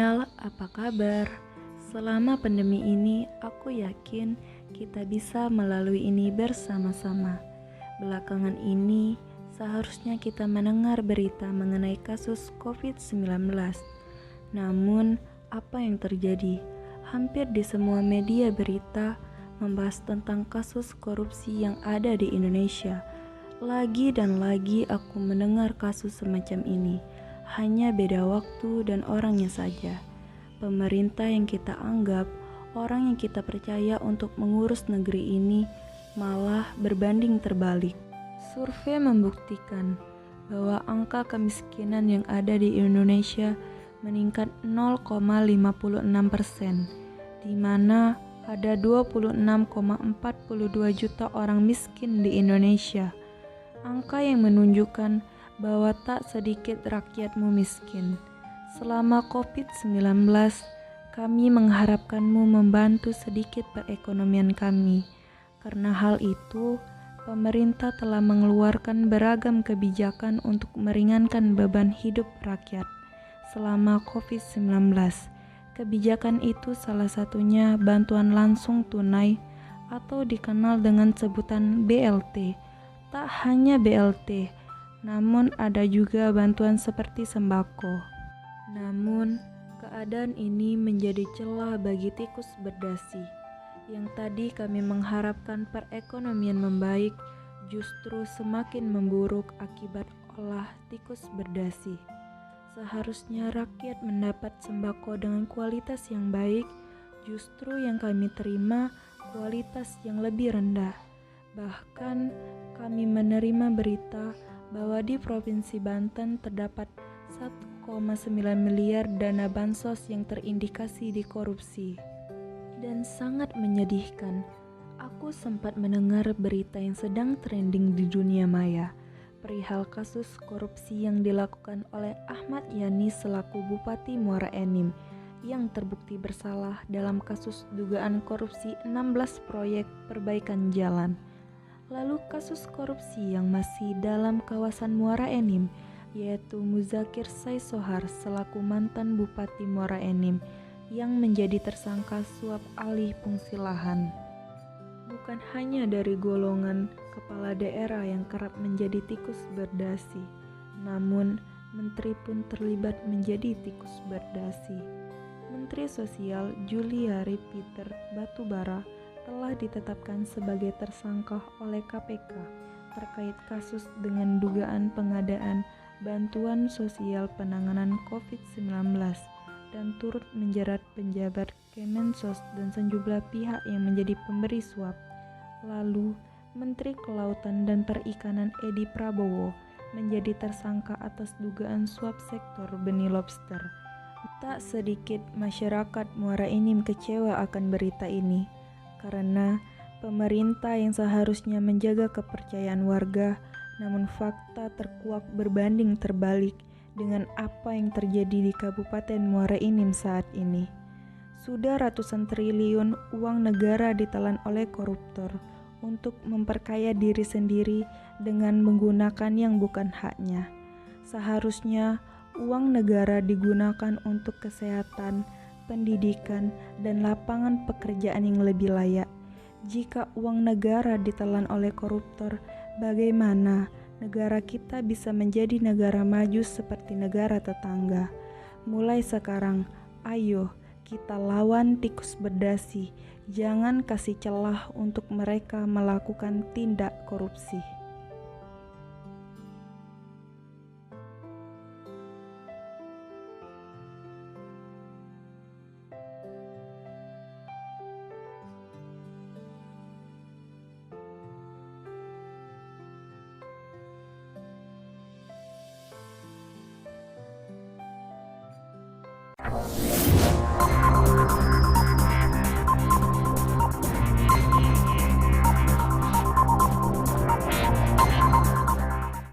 milenial, apa kabar? Selama pandemi ini, aku yakin kita bisa melalui ini bersama-sama. Belakangan ini, seharusnya kita mendengar berita mengenai kasus COVID-19. Namun, apa yang terjadi? Hampir di semua media berita membahas tentang kasus korupsi yang ada di Indonesia. Lagi dan lagi aku mendengar kasus semacam ini. Hanya beda waktu dan orangnya saja. Pemerintah yang kita anggap, orang yang kita percaya untuk mengurus negeri ini, malah berbanding terbalik. Survei membuktikan bahwa angka kemiskinan yang ada di Indonesia meningkat 0,56%, di mana ada 26,42 juta orang miskin di Indonesia. Angka yang menunjukkan bahwa tak sedikit rakyatmu miskin. Selama COVID-19, kami mengharapkanmu membantu sedikit perekonomian kami. Karena hal itu, pemerintah telah mengeluarkan beragam kebijakan untuk meringankan beban hidup rakyat selama COVID-19. Kebijakan itu salah satunya bantuan langsung tunai atau dikenal dengan sebutan BLT. Tak hanya BLT, namun ada juga bantuan seperti sembako. Namun, keadaan ini menjadi celah bagi tikus berdasi. Yang tadi kami mengharapkan perekonomian membaik, justru semakin memburuk akibat olah tikus berdasi. Seharusnya rakyat mendapat sembako dengan kualitas yang baik, justru yang kami terima kualitas yang lebih rendah. Bahkan, kami menerima berita bahwa di Provinsi Banten terdapat 1,9 miliar dana bansos yang terindikasi dikorupsi. Dan sangat menyedihkan, aku sempat mendengar berita yang sedang trending di dunia maya, perihal kasus korupsi yang dilakukan oleh Ahmad Yani selaku Bupati Muara Enim yang terbukti bersalah dalam kasus dugaan korupsi 16 proyek perbaikan jalan. Lalu kasus korupsi yang masih dalam kawasan Muara Enim, yaitu Muzakir Saisohar selaku mantan Bupati Muara Enim yang menjadi tersangka suap alih fungsi lahan. Bukan hanya dari golongan kepala daerah yang kerap menjadi tikus berdasi, namun menteri pun terlibat menjadi tikus berdasi. Menteri Sosial Juliari Peter Batubara telah ditetapkan sebagai tersangka oleh KPK terkait kasus dengan dugaan pengadaan bantuan sosial penanganan COVID-19 dan turut menjerat penjabat Kemensos dan sejumlah pihak yang menjadi pemberi suap. Lalu, Menteri Kelautan dan Perikanan Edi Prabowo menjadi tersangka atas dugaan suap sektor benih lobster. Tak sedikit masyarakat Muara Enim kecewa akan berita ini, karena pemerintah yang seharusnya menjaga kepercayaan warga, namun fakta terkuak berbanding terbalik dengan apa yang terjadi di Kabupaten Muara Enim saat ini. Sudah ratusan triliun uang negara ditelan oleh koruptor untuk memperkaya diri sendiri dengan menggunakan yang bukan haknya. Seharusnya uang negara digunakan untuk kesehatan, pendidikan, dan lapangan pekerjaan yang lebih layak. Jika uang negara ditelan oleh koruptor, bagaimana negara kita bisa menjadi negara maju seperti negara tetangga? Mulai sekarang, ayo kita lawan tikus berdasi. Jangan kasih celah untuk mereka melakukan tindak korupsi.